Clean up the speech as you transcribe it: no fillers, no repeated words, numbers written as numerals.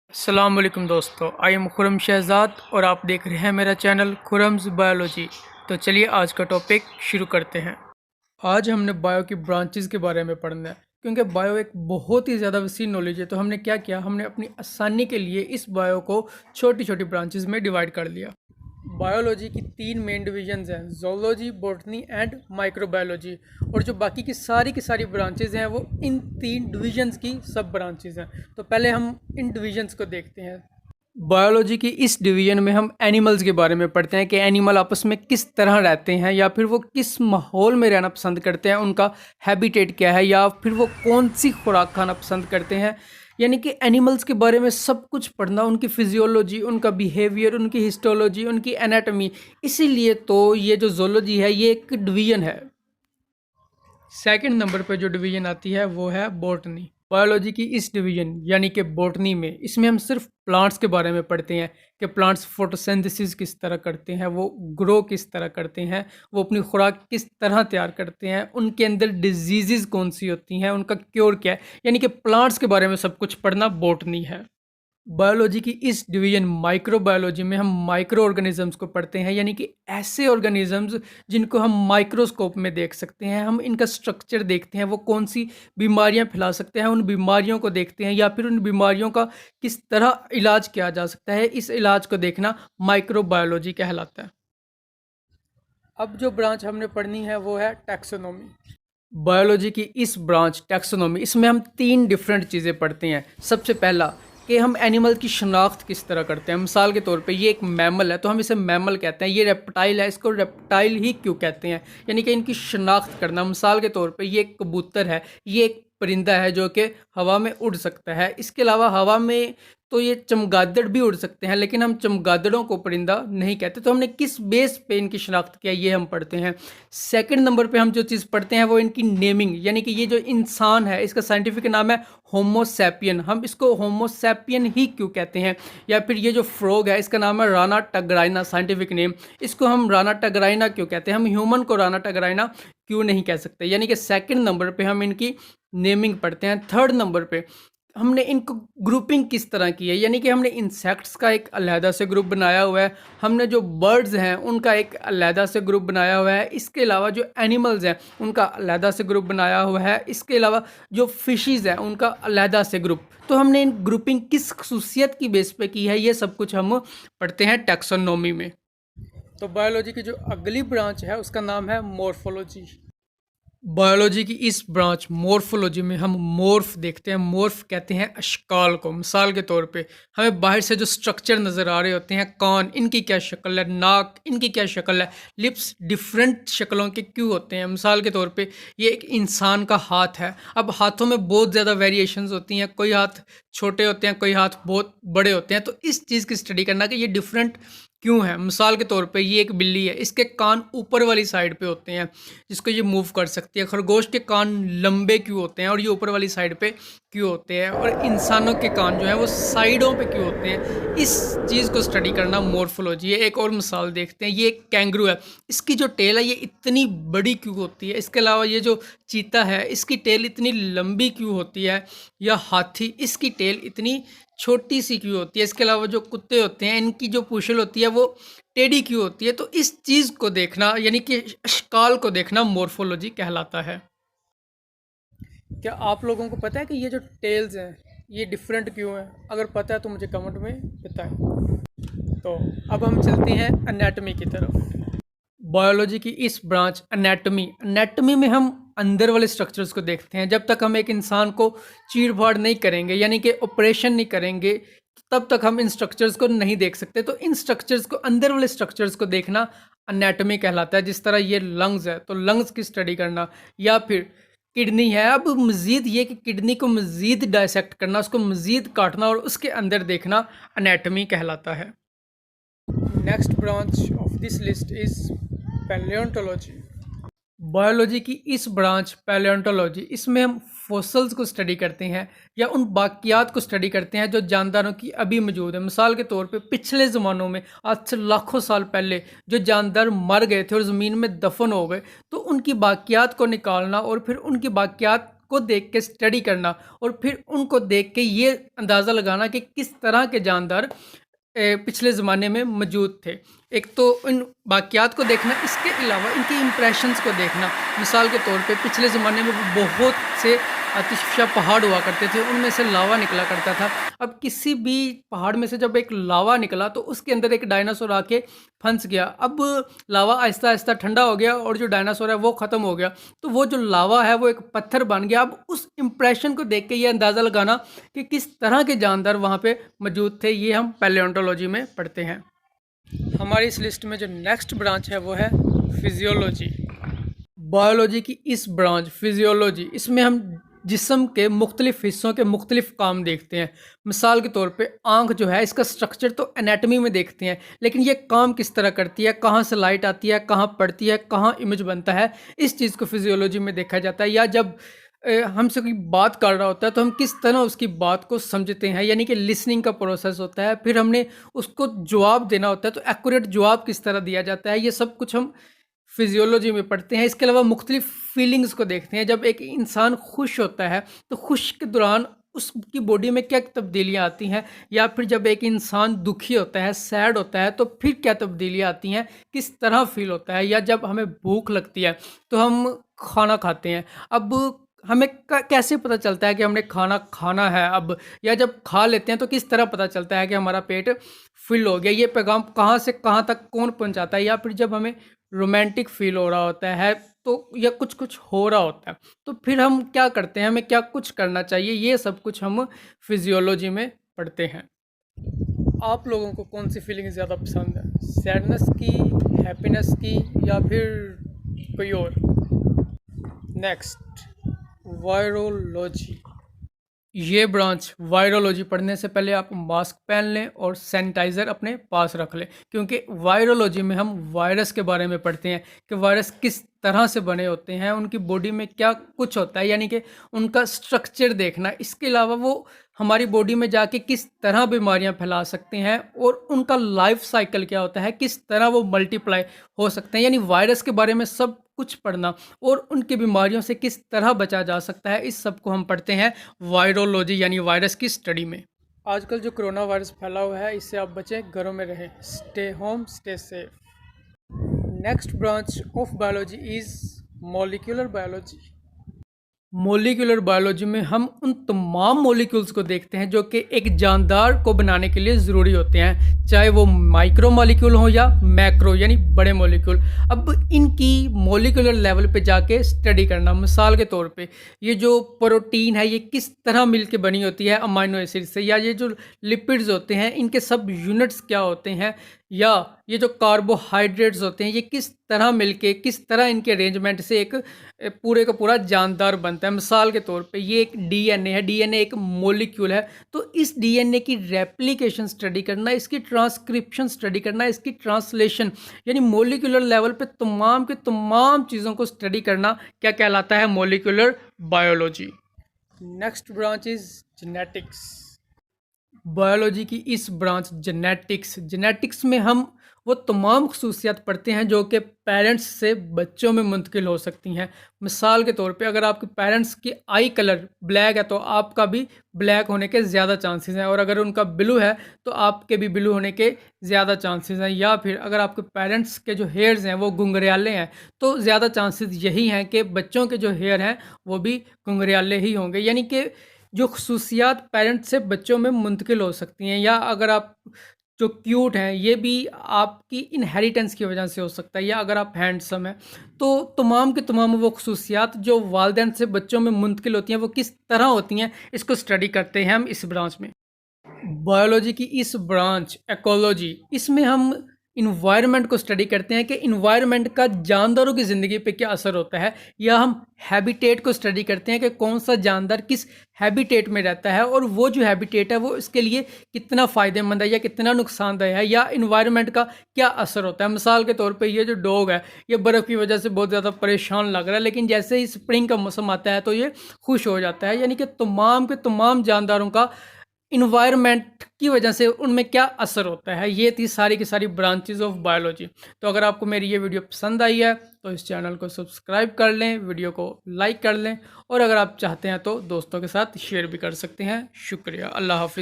अस्सलाम वालेकुम दोस्तों, आई एम खुरम शहज़ाद और आप देख रहे हैं मेरा चैनल खुरम्स बायोलॉजी। तो चलिए आज का टॉपिक शुरू करते हैं। आज हमने बायो की ब्रांचेस के बारे में पढ़ना है, क्योंकि बायो एक बहुत ही ज़्यादा वसी नॉलेज है। तो हमने क्या किया, हमने अपनी आसानी के लिए इस बायो को छोटी छोटी ब्रांचेस में डिवाइड कर लिया। बायोलॉजी की तीन मेन डिवीजन्स हैं, जोलॉजी, बॉटनी एंड माइक्रोबायोलॉजी। और जो बाकी की सारी ब्रांचेज हैं वो इन तीन डिवीजन्स की सब ब्रांचेज हैं। तो पहले हम इन डिवीजन्स को देखते हैं। बायोलॉजी की इस डिवीजन में हम एनिमल्स के बारे में पढ़ते हैं कि एनिमल आपस में किस तरह रहते हैं, या फिर वो किस माहौल में रहना पसंद करते हैं, उनका हैबिटेट क्या है, या फिर वो कौन सी खुराक खाना पसंद करते हैं। यानी कि एनिमल्स के बारे में सब कुछ पढ़ना, उनकी फिजियोलॉजी, उनका बिहेवियर, उनकी हिस्टोलॉजी, उनकी एनाटॉमी। इसीलिए तो ये जो जोलॉजी है ये एक डिवीजन है। सेकंड नंबर पे जो डिवीजन आती है वो है बॉटनी। बायोलॉजी की इस डिवीजन यानी कि बॉटनी में, इसमें हम सिर्फ प्लांट्स के बारे में पढ़ते हैं कि प्लांट्स फोटोसिंथेसिस किस तरह करते हैं, वो ग्रो किस तरह करते हैं, वो अपनी खुराक किस तरह तैयार करते हैं, उनके अंदर डिजीज़ कौन सी होती हैं, उनका क्योर क्या है। यानी कि प्लांट्स के बारे में सब कुछ पढ़ना बॉटनी है। बायोलॉजी की इस डिवीजन माइक्रोबायोलॉजी में हम माइक्रो ऑर्गेनिजम्स को पढ़ते हैं, यानी कि ऐसे ऑर्गेनिजम्स जिनको हम माइक्रोस्कोप में देख सकते हैं। हम इनका स्ट्रक्चर देखते हैं, वो कौन सी बीमारियां फैला सकते हैं, उन बीमारियों को देखते हैं, या फिर उन बीमारियों का किस तरह इलाज किया जा सकता है। इस इलाज को देखना माइक्रोबायोलॉजी कहलाता है। अब जो ब्रांच हमने पढ़नी है वो है टैक्सोनॉमी। बायोलॉजी की इस ब्रांच टैक्सोनॉमी, इसमें हम तीन डिफरेंट चीज़ें पढ़ते हैं। सबसे पहला कि हम एनिमल की शनाख्त किस तरह करते हैं। मिसाल के तौर पे ये एक मैमल है तो हम इसे मैमल कहते हैं, ये रेप्टाइल है, इसको रेप्टाइल ही क्यों कहते हैं, यानी कि इनकी शनाख्त करना। मिसाल के तौर पे ये एक कबूतर है, ये एक परिंदा है जो कि हवा में उड़ सकता है। इसके अलावा हवा में तो ये चमगादड़ भी उड़ सकते हैं, लेकिन हम चमगादड़ों को परिंदा नहीं कहते। तो हमने किस बेस पे इनकी शनाख्त किया ये हम पढ़ते हैं। सेकंड नंबर पे हम जो चीज़ पढ़ते हैं वो इनकी नेमिंग, यानी कि ये जो इंसान है इसका साइंटिफिक नाम है होमोसैपियन। हम इसको होमोसैपियन ही क्यों कहते हैं। या फिर ये जो फ्रॉग है इसका नाम है राना टगराइना, साइंटिफिक नेम। इसको हम राना टगराइना क्यों कहते हैं, हम ह्यूमन को राना टगराइना क्यों नहीं कह सकते। यानी कि सेकंड नंबर पे हम इनकी नेमिंग पढ़ते हैं। थर्ड नंबर पे हमने इनको ग्रुपिंग किस तरह की है, यानी कि हमने इंसेक्ट्स का एक अलहदा से ग्रुप बनाया हुआ है, हमने जो बर्ड्स हैं उनका एक अलहदा से ग्रुप बनाया हुआ है, इसके अलावा जो एनिमल्स हैं उनका अलहदा से ग्रुप बनाया हुआ है, इसके अलावा जो फिशेज़ हैं उनका अलहदा से ग्रुप। तो हमने इन ग्रुपिंग किस खसूसियत की बेस पे की है ये सब कुछ हम पढ़ते हैं टैक्सोनॉमी में। तो बायोलॉजी की जो अगली ब्रांच है उसका नाम है मॉर्फोलॉजी। बायोलॉजी की इस ब्रांच मॉर्फोलॉजी में हम मॉर्फ देखते हैं। मॉर्फ कहते हैं अशकाल को। मिसाल के तौर पे हमें बाहर से जो स्ट्रक्चर नज़र आ रहे होते हैं, कान इनकी क्या शक्ल है, नाक इनकी क्या शक्ल है, लिप्स डिफरेंट शक्लों के क्यों होते हैं। मिसाल के तौर पे ये एक इंसान का हाथ है। अब हाथों में बहुत ज़्यादा वेरिएशंस होती हैं, कोई हाथ छोटे होते हैं, कोई हाथ बहुत बड़े होते हैं। तो इस चीज़ की स्टडी करना कि ये डिफरेंट क्यों है। मिसाल के तौर पे ये एक बिल्ली है, इसके कान ऊपर वाली साइड पे होते हैं जिसको ये मूव कर सकती है। खरगोश के कान लंबे क्यों होते हैं और ये ऊपर वाली साइड पे क्यों होते हैं, और इंसानों के कान जो है वो साइडों पे क्यों होते हैं। इस चीज़ को स्टडी करना मॉर्फोलॉजी है। एक और मिसाल देखते हैं, ये एक कैंगरू है, इसकी जो टेल है ये इतनी बड़ी क्यों होती है। इसके अलावा ये जो चीता है इसकी टेल इतनी लंबी क्यों होती है, या हाथी इसकी टेल इतनी छोटी सी क्यों होती है। इसके अलावा जो कुत्ते होते हैं इनकी जो पूंछल होती है वो टेढ़ी क्यों होती है। तो इस चीज़ को देखना यानी कि अशकाल को देखना मॉर्फोलॉजी कहलाता है। क्या आप लोगों को पता है कि ये जो टेल्स हैं ये डिफरेंट क्यों हैं? अगर पता है तो मुझे कमेंट में बताएं। तो अब हम चलते हैं एनाटॉमी की तरफ। बायोलॉजी की इस ब्रांच एनाटॉमी में हम अंदर वाले स्ट्रक्चर्स को देखते हैं। जब तक हम एक इंसान को चीर फाड़ नहीं करेंगे यानी कि ऑपरेशन नहीं करेंगे तब तक हम इन स्ट्रक्चर्स को नहीं देख सकते। तो इन स्ट्रक्चर्स को, अंदर वाले स्ट्रक्चर्स को देखना एनाटॉमी कहलाता है। जिस तरह ये लंग्स है तो लंग्स की स्टडी करना, या फिर किडनी है, अब मज़ीद ये कि किडनी को मज़ीद डायसेक्ट करना, उसको मज़ीद काटना और उसके अंदर देखना एनाटॉमी कहलाता है। Next branch of this list is paleontology. Biology की इस ब्रांच पैलियोंटोलॉजी, इसमें हम फॉसल्स को स्टडी करते हैं या उन बाकियात को स्टडी करते हैं जो जानदारों की अभी मौजूद है। मिसाल के तौर पे पिछले ज़मानों में, आज से लाखों साल पहले जो जानदार मर गए थे और ज़मीन में दफन हो गए, तो उनकी बाकियात को निकालना और फिर उनकी बाकियात को देख के स्टडी करना और फिर उनको देख के ये अंदाज़ा लगाना कि किस तरह के जानदार पिछले ज़माने में मौजूद थे। एक तो इन वाक़यात को देखना, इसके अलावा इनके इम्प्रेशंस को देखना। मिसाल के तौर पे पिछले ज़माने में बहुत से आतिशफ़शा पहाड़ हुआ करते थे, उनमें से लावा निकला करता था। अब किसी भी पहाड़ में से जब एक लावा निकला तो उसके अंदर एक डायनासोर आके फंस गया। अब लावा आहिस्ता-आहिस्ता ठंडा हो गया और जो डायनासोर है वो ख़त्म हो गया। तो वो जो लावा है वो एक पत्थर बन गया। अब उस इम्प्रेशन को देख के ये अंदाज़ा लगाना कि किस तरह के जानदार वहाँ पे मौजूद थे, ये हम पैलियोंटोलॉजी में पढ़ते हैं। हमारी इस लिस्ट में जो नेक्स्ट ब्रांच है वो है फिजियोलॉजी। बायोलॉजी की इस ब्रांच फिजियोलॉजी, इसमें हम जिस्म के मुख्तलिफ हिस्सों के मुख्तलिफ काम देखते हैं। मिसाल के तौर पे आँख जो है, इसका स्ट्रक्चर तो एनाटमी में देखते हैं, लेकिन ये काम किस तरह करती है, कहाँ से लाइट आती है, कहाँ पड़ती है, कहाँ इमेज बनता है, इस चीज़ को फिजियोलॉजी में देखा जाता है। या जब हमसे कोई बात कर रहा होता है तो हम किस तरह उसकी बात को समझते हैं, यानी कि लिसनिंग का प्रोसेस होता है। फिर हमने उसको जवाब देना होता है तो एक्यूरेट जवाब किस तरह दिया जाता है, ये सब कुछ हम फिजियोलॉजी में पढ़ते हैं। इसके अलावा मुख्तलिफ फीलिंग्स को देखते हैं। जब एक इंसान खुश होता है तो खुश के दौरान उसकी बॉडी में क्या तब्दीलियाँ आती हैं, या फिर जब एक इंसान दुखी होता है, सैड होता है, तो फिर क्या तब्दीलियाँ आती हैं, किस तरह फील होता है। या जब हमें भूख लगती है तो हम खाना खाते हैं। अब हमें कैसे पता चलता है कि हमने खाना खाना है अब, या जब खा लेते हैं तो किस तरह पता चलता है कि हमारा पेट फिल हो गया। ये पैगाम कहाँ से कहाँ तक कौन पहुँचाता है। या फिर जब हमें रोमांटिक फील हो रहा होता है तो, या कुछ कुछ हो रहा होता है तो फिर हम क्या करते हैं, हमें क्या कुछ करना चाहिए, ये सब कुछ हम फिजियोलॉजी में पढ़ते हैं। आप लोगों को कौन सी फीलिंग ज़्यादा पसंद है, सैडनेस की, हैप्पीनेस की, या फिर कोई और। Next, virology. ये ब्रांच वायरोलॉजी पढ़ने से पहले आप मास्क पहन लें और सैनिटाइज़र अपने पास रख लें, क्योंकि वायरोलॉजी में हम वायरस के बारे में पढ़ते हैं कि वायरस किस तरह से बने होते हैं, उनकी बॉडी में क्या कुछ होता है, यानी कि उनका स्ट्रक्चर देखना। इसके अलावा वो हमारी बॉडी में जाके किस तरह बीमारियां फैला सकते हैं और उनका लाइफ साइकिल क्या होता है, किस तरह वो मल्टीप्लाई हो सकते हैं। यानी वायरस के बारे में सब कुछ पढ़ना और उनकी बीमारियों से किस तरह बचा जा सकता है, इस सब को हम पढ़ते हैं वायरोलॉजी यानी वायरस की स्टडी में। आजकल जो कोरोना वायरस फैला हुआ है, इससे आप बचें, घरों में रहें, stay home, stay safe. Next branch of biology is molecular biology. Molecular biology में हम उन तमाम मॉलिक्यूल्स को देखते हैं जो कि एक जानदार को बनाने के लिए ज़रूरी होते हैं, चाहे वो माइक्रो मॉलिक्यूल हो या मैक्रो यानी बड़े मॉलिक्यूल। अब इनकी मॉलिक्यूलर लेवल पे जाके स्टडी करना। मिसाल के तौर पे ये जो प्रोटीन है ये किस तरह मिलके बनी होती है अमाइनो एसिड से, या ये जो लिपिड्स होते हैं इनके सब यूनिट्स क्या होते हैं, या ये जो कार्बोहाइड्रेट्स होते हैं ये किस तरह मिलके, किस तरह इनके अरेंजमेंट से एक पूरे का पूरा जानदार बनता है। मिसाल के तौर पे ये एक डीएनए है, डीएनए एक मॉलिक्यूल है, तो इस डीएनए की रेप्लिकेशन स्टडी करना, इसकी ट्रांसक्रिप्शन स्टडी करना, इसकी ट्रांसलेशन, यानी मॉलिक्यूलर लेवल पे तमाम के तमाम चीज़ों को स्टडी करना क्या कहलाता है, molecular biology. Next branch is genetics. Biology की इस ब्रांच जेनेटिक्स में हम वो तमाम खसूसियात पढ़ते हैं जो कि पेरेंट्स से बच्चों में मुंतकिल हो सकती हैं। मिसाल के तौर पे अगर आपके पेरेंट्स की आई कलर ब्लैक है तो आपका भी ब्लैक होने के ज़्यादा चांसेस हैं, और अगर उनका ब्लू है तो आपके भी ब्लू होने के ज़्यादा चांसेस हैं। या फिर अगर आपके पेरेंट्स के जो हेयर्स हैं वो घुंघरयाले हैं तो ज़्यादा चांसेस यही हैं कि बच्चों के जो हेयर हैं वो भी घुंघरयाले ही होंगे। यानी कि जो खसूसियात पेरेंट्स से बच्चों में मुंतकिल हो सकती हैं, या अगर आप जो क्यूट हैं ये भी आपकी इनहेरिटेंस की वजह से हो सकता है, या अगर आप हैंडसम हैं तो तमाम के तमाम वो खसूसियात जो वालिदैन से बच्चों में मुंतकिल होती हैं वो किस तरह होती हैं, इसको स्टडी करते हैं हम इस ब्रांच में। बायोलॉजी की इस ब्रांच इकोलॉजी, इसमें हम इन्वायरमेंट को स्टडी करते हैं कि इन्वायरमेंट का जानदारों की ज़िंदगी पे क्या असर होता है, या हम हैबिटेट को स्टडी करते हैं कि कौन सा जानदार किस हैबिटेट में रहता है और वो जो हैबिटेट है वो इसके लिए कितना फ़ायदेमंद है या कितना नुकसानदेह है, या इन्वायरमेंट का क्या असर होता है। मिसाल के तौर पे ये जो डॉग है ये बर्फ़ की वजह से बहुत ज़्यादा परेशान लग रहा है, लेकिन जैसे ही स्प्रिंग का मौसम आता है तो ये खुश हो जाता है। यानी कि तमाम के तमाम जानदारों का इन्वायरमेंट की वजह से उनमें क्या असर होता है। ये थी सारी की सारी ब्रांचेज ऑफ बायोलॉजी। तो अगर आपको मेरी ये वीडियो पसंद आई है तो इस चैनल को सब्सक्राइब कर लें, वीडियो को लाइक कर लें और अगर आप चाहते हैं तो दोस्तों के साथ शेयर भी कर सकते हैं। शुक्रिया। अल्लाह हाफिज़।